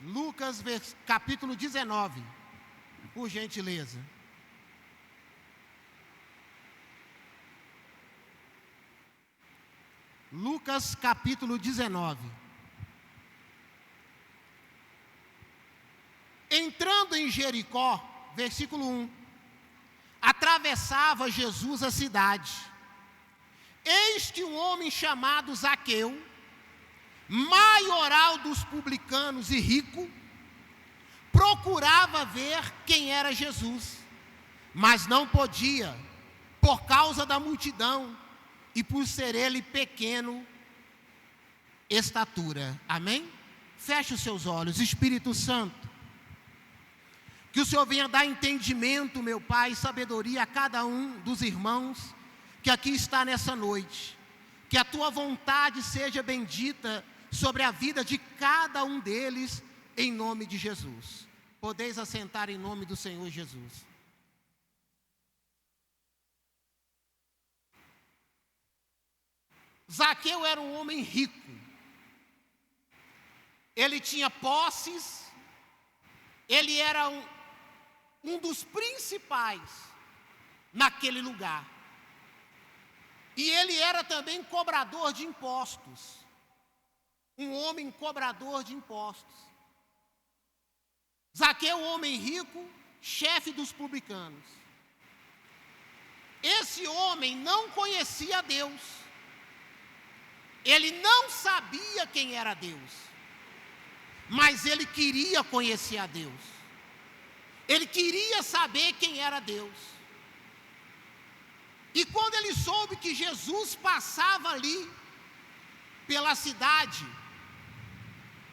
Lucas, capítulo 19, por gentileza. Lucas, capítulo 19. Entrando em Jericó, versículo 1, atravessava Jesus a cidade. Eis que um homem chamado Zaqueu, maioral dos publicanos e rico, procurava ver quem era Jesus, mas não podia, por causa da multidão e por ser ele pequeno estatura. Amém? Feche os seus olhos. Espírito Santo, que o Senhor venha dar entendimento, meu Pai, sabedoria a cada um dos irmãos que aqui está nessa noite. Que a Tua vontade seja bendita sobre a vida de cada um deles, em nome de Jesus. Podeis assentar em nome do Senhor Jesus. Zaqueu era um homem rico. Ele tinha posses. Ele era um dos principais naquele lugar. E ele era também cobrador de impostos. Um homem cobrador de impostos. Zaqueu, homem rico, chefe dos publicanos. Esse homem não conhecia Deus. Ele não sabia quem era Deus. Mas ele queria conhecer a Deus. Ele queria saber quem era Deus. E quando ele soube que Jesus passava ali pela cidade,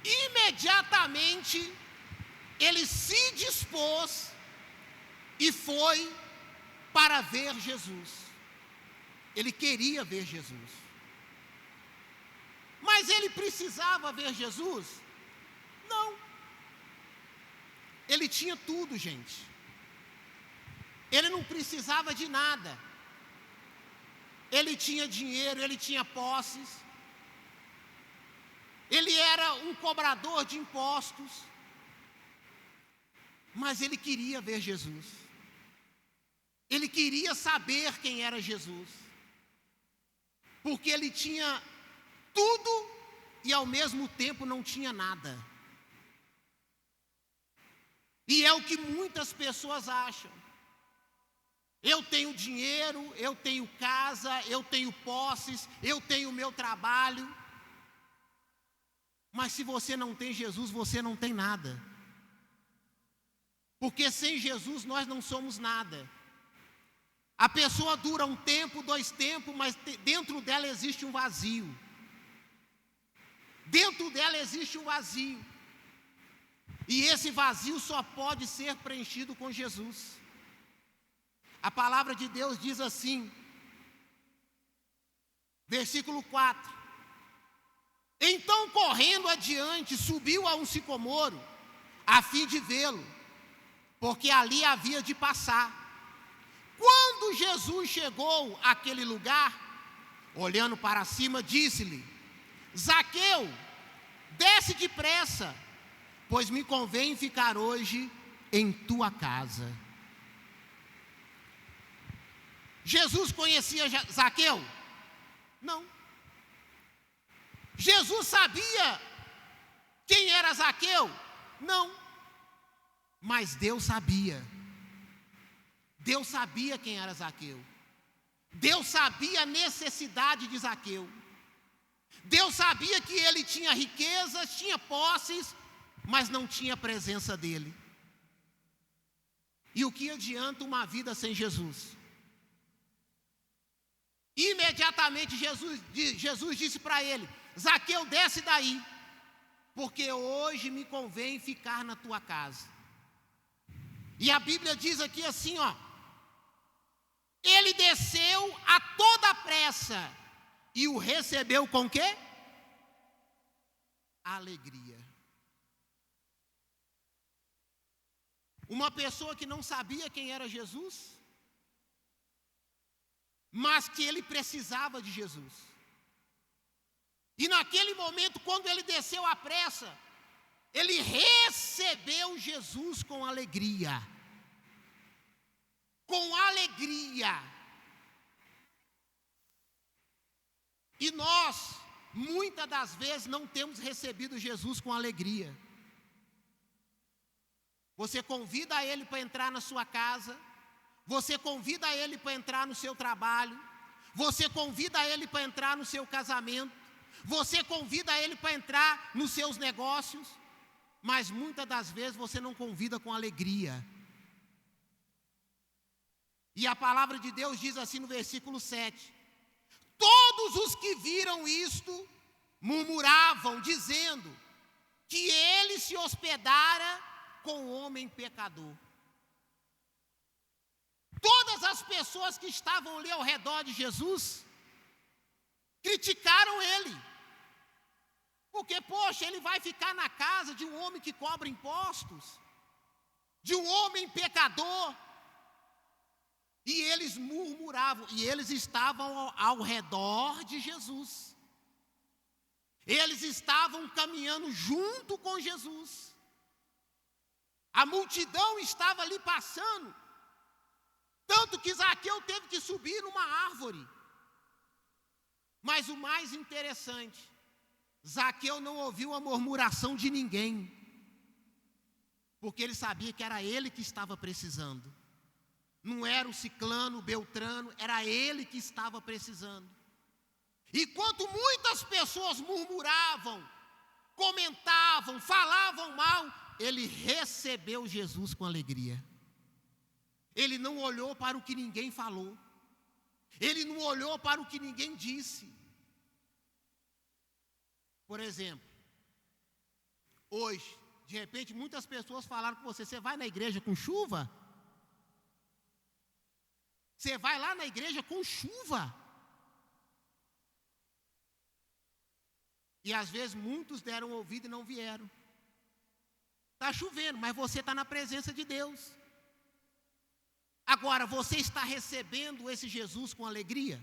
imediatamente ele se dispôs e foi para ver Jesus. Ele queria ver Jesus. Mas ele precisava ver Jesus? Não. Ele tinha tudo, gente. Ele não precisava de nada. Ele tinha dinheiro, ele tinha posses. Ele era um cobrador de impostos. Mas ele queria ver Jesus. Ele queria saber quem era Jesus. Porque ele tinha tudo e ao mesmo tempo não tinha nada. E é o que muitas pessoas acham. Eu tenho dinheiro, eu tenho casa, eu tenho posses, eu tenho meu trabalho. Mas se você não tem Jesus, você não tem nada. Porque sem Jesus nós não somos nada. A pessoa dura um tempo, 2 tempos, mas dentro dela existe um vazio. Dentro dela existe um vazio. E esse vazio só pode ser preenchido com Jesus. A palavra de Deus diz assim, versículo 4. Então, correndo adiante, subiu a um sicomoro, a fim de vê-lo, porque ali havia de passar. Quando Jesus chegou àquele lugar, olhando para cima, disse-lhe: Zaqueu, desce depressa, pois me convém ficar hoje em tua casa. Jesus conhecia Zaqueu? Não. Jesus sabia quem era Zaqueu? Não. Mas Deus sabia. Deus sabia quem era Zaqueu. Deus sabia a necessidade de Zaqueu. Deus sabia que ele tinha riquezas, tinha posses, mas não tinha a presença dele. E o que adianta uma vida sem Jesus? Imediatamente Jesus disse para ele: Zaqueu, desce daí, porque hoje me convém ficar na tua casa. E a Bíblia diz aqui assim, ó: ele desceu a toda pressa e o recebeu com quê? Alegria. Uma pessoa que não sabia quem era Jesus, mas que ele precisava de Jesus. E naquele momento, quando ele desceu à pressa, ele recebeu Jesus com alegria. Com alegria. E nós, muitas das vezes, não temos recebido Jesus com alegria. Você convida ele para entrar na sua casa, você convida ele para entrar no seu trabalho, você convida ele para entrar no seu casamento, você convida ele para entrar nos seus negócios, mas muitas das vezes você não convida com alegria. E a palavra de Deus diz assim no versículo 7: todos os que viram isto murmuravam, dizendo que ele se hospedara com o homem pecador. Todas as pessoas que estavam ali ao redor de Jesus criticaram ele. Porque, poxa, ele vai ficar na casa de um homem que cobra impostos, de um homem pecador. E eles murmuravam, e eles estavam ao redor de Jesus. Eles estavam caminhando junto com Jesus. A multidão estava ali passando, tanto que Zaqueu teve que subir numa árvore. Mas o mais interessante, Zaqueu não ouviu a murmuração de ninguém, porque ele sabia que era ele que estava precisando. Não era o ciclano, o beltrano, era ele que estava precisando. E quando muitas pessoas murmuravam, comentavam, falavam mal, ele recebeu Jesus com alegria. Ele não olhou para o que ninguém falou. Ele não olhou para o que ninguém disse. Por exemplo, hoje, de repente, muitas pessoas falaram com você: você vai na igreja com chuva? Você vai lá na igreja com chuva? E às vezes muitos deram ouvido e não vieram. Está chovendo, mas você está na presença de Deus. Agora, você está recebendo esse Jesus com alegria?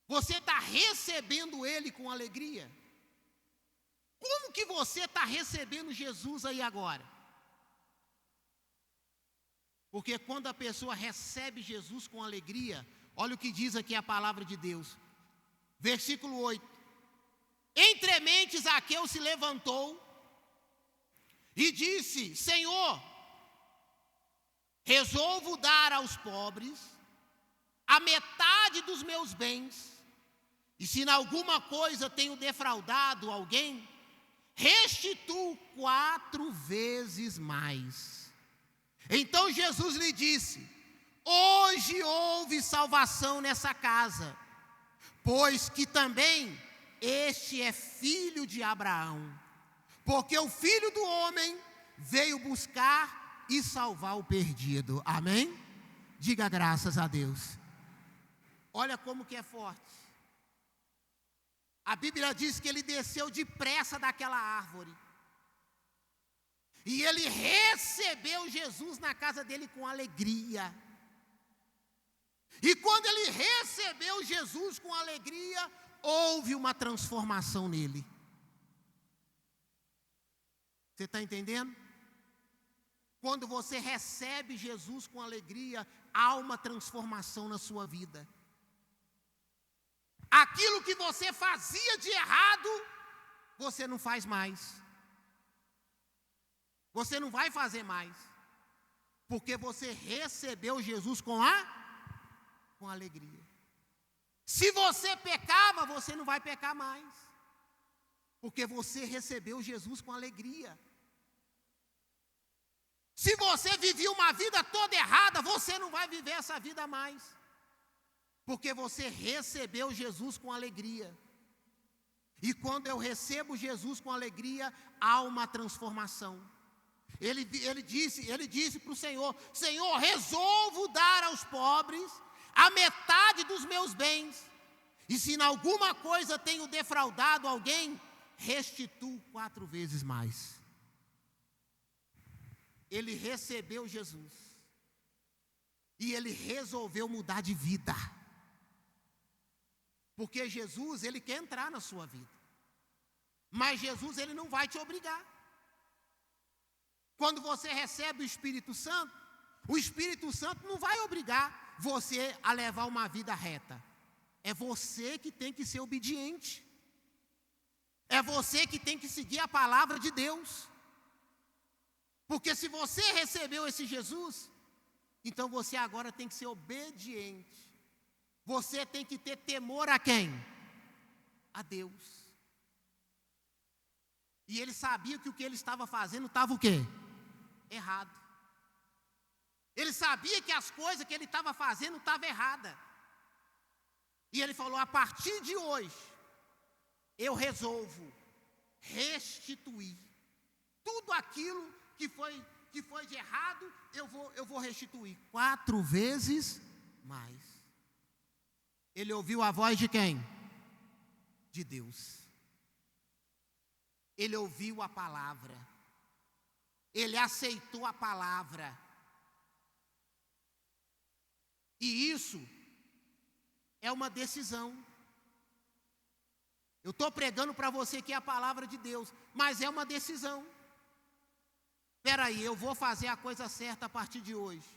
Você está recebendo Ele com alegria? Como que você está recebendo Jesus aí agora? Porque quando a pessoa recebe Jesus com alegria, olha o que diz aqui a palavra de Deus. Versículo 8. Entremente Zaqueu se levantou e disse: Senhor, resolvo dar aos pobres a metade dos meus bens, e se em alguma coisa tenho defraudado alguém, restituo 4 vezes mais. Então Jesus lhe disse: hoje houve salvação nessa casa, pois que também este é filho de Abraão, porque o Filho do Homem veio buscar e salvar o perdido. Amém? Diga graças a Deus. Olha como que é forte. A Bíblia diz que ele desceu depressa daquela árvore. E ele recebeu Jesus na casa dele com alegria. E quando ele recebeu Jesus com alegria, houve uma transformação nele. Você está entendendo? Quando você recebe Jesus com alegria, há uma transformação na sua vida. Aquilo que você fazia de errado, você não faz mais. Você não vai fazer mais. Porque você recebeu Jesus com alegria. Se você pecava, você não vai pecar mais. Porque você recebeu Jesus com alegria. Se você vivia uma vida toda errada, você não vai viver essa vida mais. Porque você recebeu Jesus com alegria. E quando eu recebo Jesus com alegria, há uma transformação. Ele disse para o Senhor: Senhor, resolvo dar aos pobres a metade dos meus bens. E se em alguma coisa tenho defraudado alguém, restituo 4 vezes mais. Ele recebeu Jesus. E ele resolveu mudar de vida. Porque Jesus, ele quer entrar na sua vida. Mas Jesus, ele não vai te obrigar. Quando você recebe o Espírito Santo não vai obrigar você a levar uma vida reta. É você que tem que ser obediente. É você que tem que seguir a palavra de Deus. Porque se você recebeu esse Jesus, então você agora tem que ser obediente. Você tem que ter temor a quem? A Deus. E ele sabia que o que ele estava fazendo estava o quê? Errado. Ele sabia que as coisas que ele estava fazendo estavam erradas. E ele falou: a partir de hoje, eu resolvo restituir tudo aquilo que foi de errado, eu vou restituir 4 vezes mais. Ele ouviu a voz de quem? De Deus. Ele ouviu a palavra. Ele aceitou a palavra. E isso é uma decisão. Eu estou pregando para você que é a palavra de Deus, mas é uma decisão. Espera aí, eu vou fazer a coisa certa a partir de hoje.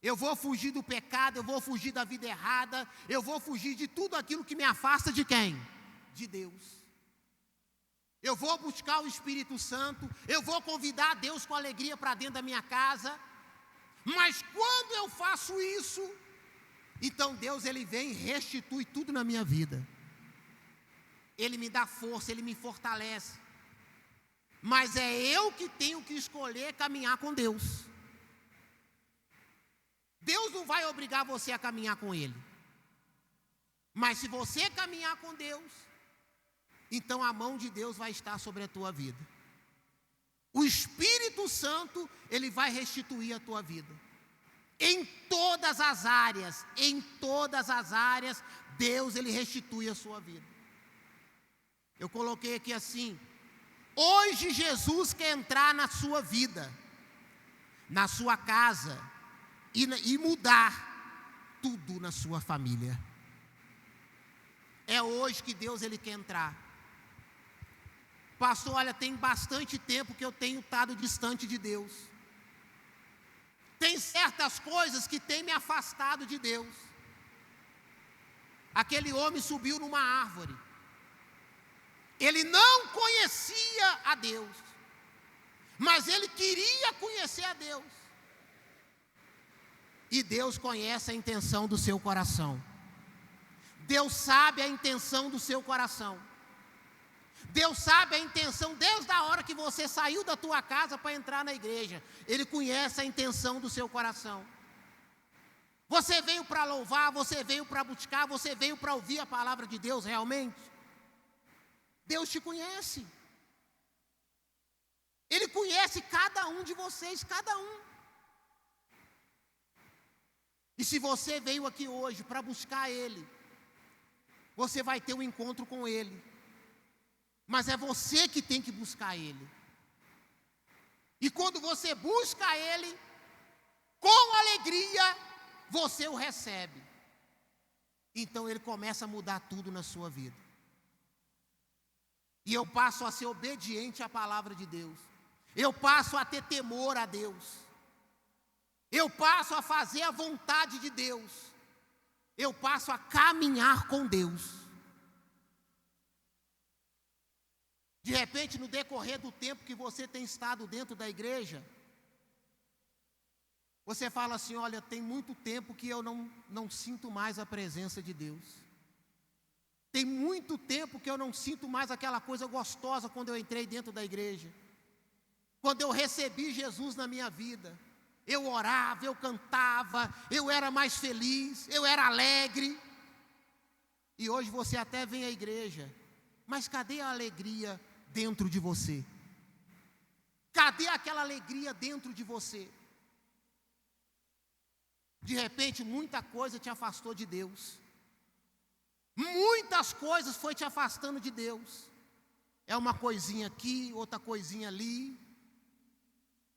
Eu vou fugir do pecado, eu vou fugir da vida errada, eu vou fugir de tudo aquilo que me afasta de quem? De Deus. Eu vou buscar o Espírito Santo, eu vou convidar Deus com alegria para dentro da minha casa. Mas quando eu faço isso, então Deus, ele vem e restitui tudo na minha vida. Ele me dá força, ele me fortalece. Mas é eu que tenho que escolher caminhar com Deus. Deus não vai obrigar você a caminhar com Ele. Mas se você caminhar com Deus, então a mão de Deus vai estar sobre a tua vida. O Espírito Santo, ele vai restituir a tua vida. Em todas as áreas, Deus, ele restitui a sua vida. Eu coloquei aqui assim: hoje Jesus quer entrar na sua vida, na sua casa, e mudar tudo na sua família. É hoje que Deus, ele quer entrar. Pastor, olha, tem bastante tempo que eu tenho estado distante de Deus. Tem certas coisas que têm me afastado de Deus. Aquele homem subiu numa árvore. Ele não conhecia a Deus, mas ele queria conhecer a Deus. E Deus conhece a intenção do seu coração. Deus sabe a intenção do seu coração. Deus sabe a intenção desde a hora que você saiu da tua casa para entrar na igreja. Ele conhece a intenção do seu coração. Você veio para louvar, você veio para buscar, você veio para ouvir a palavra de Deus realmente? Deus te conhece. Ele conhece cada um de vocês, cada um. E se você veio aqui hoje para buscar Ele, você vai ter um encontro com Ele. Mas é você que tem que buscar Ele. E quando você busca Ele, com alegria, você o recebe. Então Ele começa a mudar tudo na sua vida. E eu passo a ser obediente à palavra de Deus. Eu passo a ter temor a Deus. Eu passo a fazer a vontade de Deus. Eu passo a caminhar com Deus. De repente, no decorrer do tempo que você tem estado dentro da igreja, você fala assim: olha, tem muito tempo que eu não sinto mais a presença de Deus. Tem muito tempo que eu não sinto mais aquela coisa gostosa quando eu entrei dentro da igreja. Quando eu recebi Jesus na minha vida, eu orava, eu cantava, eu era mais feliz, eu era alegre. E hoje você até vem à igreja, mas cadê a alegria dentro de você? Cadê aquela alegria dentro de você? De repente, muita coisa te afastou de Deus. Muitas coisas foi te afastando de Deus. É uma coisinha aqui, outra coisinha ali.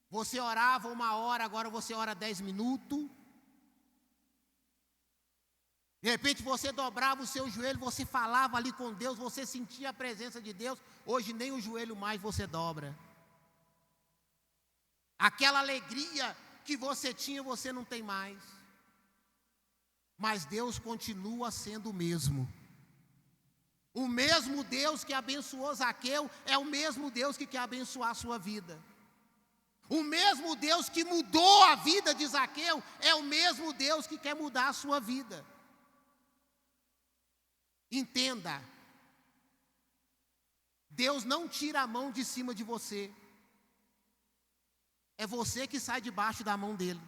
Você orava 1 hora, agora você ora 10 minutos. De repente você dobrava o seu joelho, você falava ali com Deus, você sentia a presença de Deus. Hoje nem o joelho mais você dobra. Aquela alegria que você tinha, você não tem mais. Mas Deus continua sendo o mesmo. O mesmo Deus que abençoou Zaqueu é o mesmo Deus que quer abençoar a sua vida. O mesmo Deus que mudou a vida de Zaqueu é o mesmo Deus que quer mudar a sua vida. Entenda, Deus não tira a mão de cima de você. É você que sai debaixo da mão dele.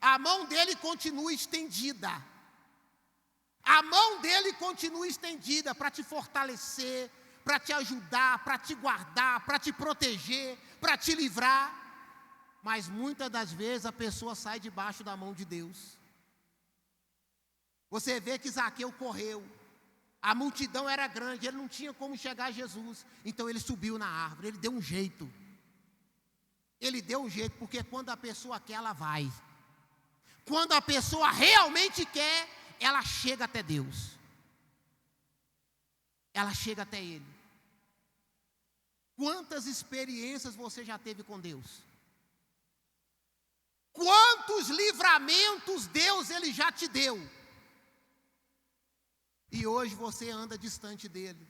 A mão dele continua estendida. A mão dele continua estendida para te fortalecer, para te ajudar, para te guardar, para te proteger, para te livrar. Mas muitas das vezes a pessoa sai debaixo da mão de Deus. Você vê que Zaqueu correu. A multidão era grande, ele não tinha como chegar a Jesus. Então ele subiu na árvore, ele deu um jeito. Ele deu um jeito, porque quando a pessoa quer, ela vai. Quando a pessoa realmente quer, ela chega até Deus. Ela chega até Ele. Quantas experiências você já teve com Deus? Quantos livramentos Deus Ele já te deu? E hoje você anda distante dEle.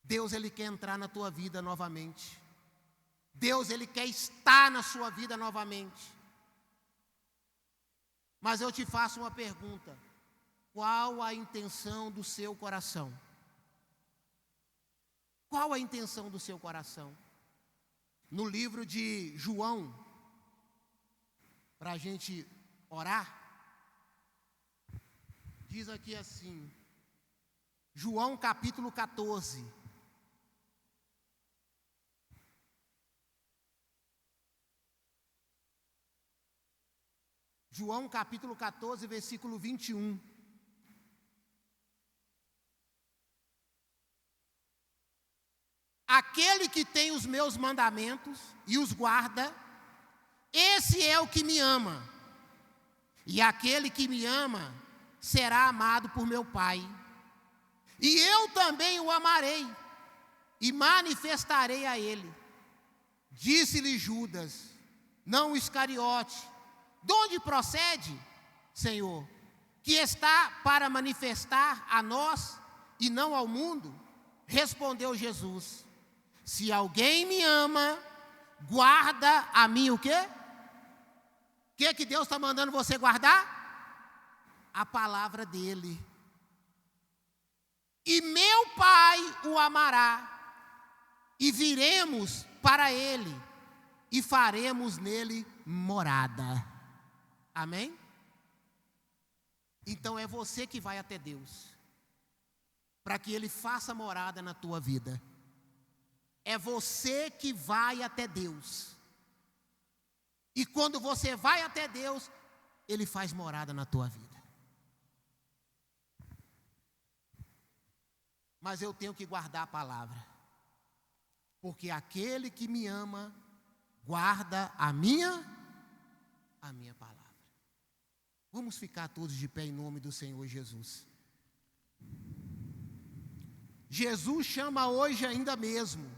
Deus Ele quer entrar na tua vida novamente. Deus Ele quer estar na sua vida novamente. Mas eu te faço uma pergunta. Qual a intenção do seu coração? Qual a intenção do seu coração? No livro de João, para a gente orar, diz aqui assim, João capítulo 14. João capítulo 14, versículo 21. Aquele que tem os meus mandamentos e os guarda, esse é o que me ama. E aquele que me ama será amado por meu Pai. E eu também o amarei e manifestarei a ele. Disse-lhe Judas, não Iscariote: de onde procede, Senhor, que está para manifestar a nós e não ao mundo? Respondeu Jesus, se alguém me ama, guarda a mim o quê? O que Deus está mandando você guardar? A palavra dele. E meu Pai o amará, e viremos para ele, e faremos nele morada. Amém? Então é você que vai até Deus, para que Ele faça morada na tua vida. É você que vai até Deus. E quando você vai até Deus, Ele faz morada na tua vida. Mas eu tenho que guardar a palavra, porque aquele que me ama, guarda a minha palavra. Vamos ficar todos de pé em nome do Senhor Jesus. Jesus chama hoje ainda mesmo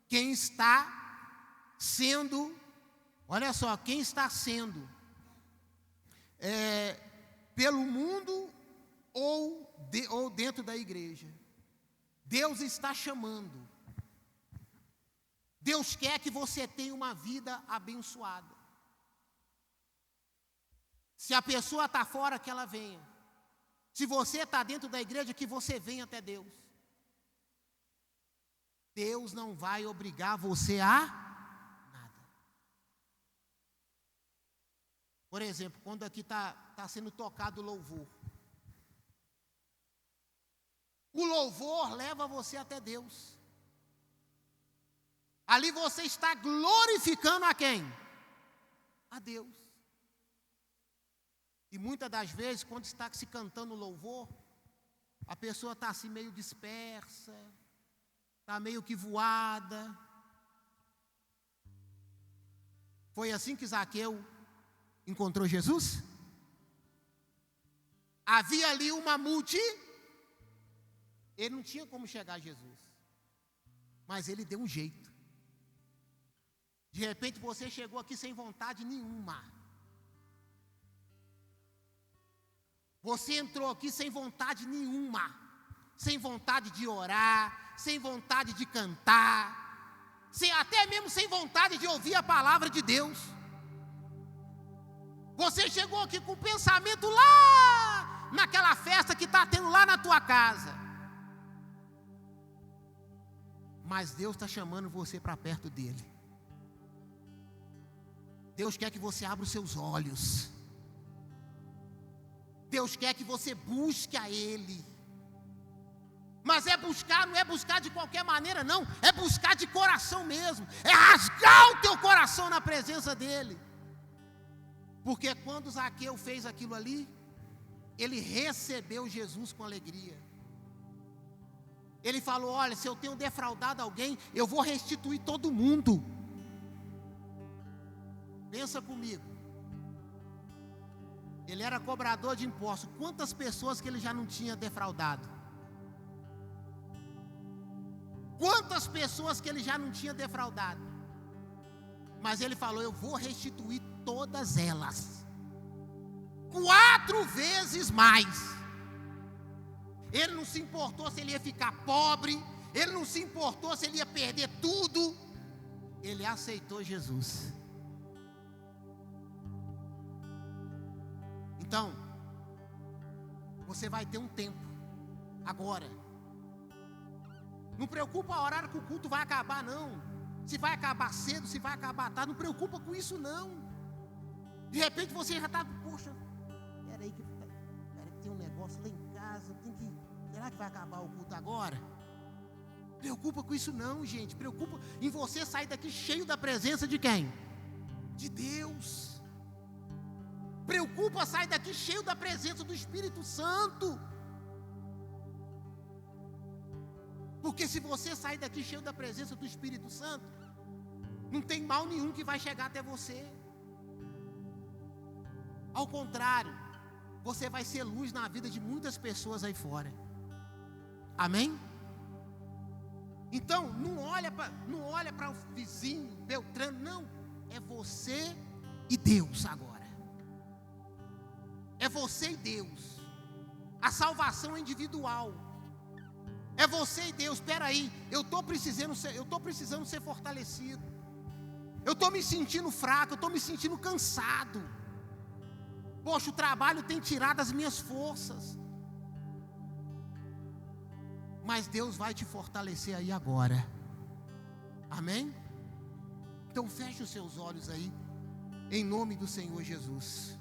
quem está sendo, olha só, quem está sendo pelo mundo ou dentro da igreja. Deus está chamando. Deus quer que você tenha uma vida abençoada. Se a pessoa está fora, que ela venha. Se você está dentro da igreja, que você venha até Deus. Deus não vai obrigar você a nada. Por exemplo, quando aqui está sendo tocado o louvor. O louvor leva você até Deus. Ali você está glorificando a quem? A Deus. E muitas das vezes, quando está se cantando louvor, a pessoa está assim meio dispersa, está meio que voada. Foi assim que Zaqueu encontrou Jesus? Havia ali uma multidão. Ele não tinha como chegar a Jesus. Mas ele deu um jeito. De repente você chegou aqui sem vontade nenhuma. Você entrou aqui sem vontade nenhuma. Sem vontade de orar, sem vontade de cantar, até mesmo sem vontade de ouvir a palavra de Deus. Você chegou aqui com o pensamento lá naquela festa que está tendo lá na tua casa. Mas Deus está chamando você para perto dele. Deus quer que você abra os seus olhos. Deus quer que você busque a Ele. Mas não é buscar de qualquer maneira, não. É buscar de coração mesmo. É rasgar o teu coração na presença dEle. Porque quando Zaqueu fez aquilo ali, ele recebeu Jesus com alegria. Ele falou: olha, se eu tenho defraudado alguém, eu vou restituir todo mundo. Pensa comigo. Ele era cobrador de impostos. Quantas pessoas que ele já não tinha defraudado? Quantas pessoas que ele já não tinha defraudado? Mas ele falou: eu vou restituir todas elas. 4 vezes mais. Ele não se importou se ele ia ficar pobre. Ele não se importou se ele ia perder tudo. Ele aceitou Jesus. Então, você vai ter um tempo agora. Não preocupa a horário que o culto vai acabar, não. Se vai acabar cedo, se vai acabar tarde, não preocupa com isso, não. De repente você já está, poxa, peraí que tem um negócio lá em casa, será que vai acabar o culto agora? Preocupa com isso não, gente. Preocupa em você sair daqui cheio da presença de quem? De Deus. Preocupa sair daqui cheio da presença do Espírito Santo. Porque se você sair daqui cheio da presença do Espírito Santo, não tem mal nenhum que vai chegar até você. Ao contrário, você vai ser luz na vida de muitas pessoas aí fora. Amém? Então, não olha para o vizinho, Beltrano, não. É você e Deus agora. É você e Deus. A salvação é individual. É você e Deus. Espera aí, eu estou precisando ser fortalecido. Eu estou me sentindo fraco, eu estou me sentindo cansado. Poxa, o trabalho tem tirado as minhas forças. Mas Deus vai te fortalecer aí agora. Amém? Então feche os seus olhos aí, em nome do Senhor Jesus.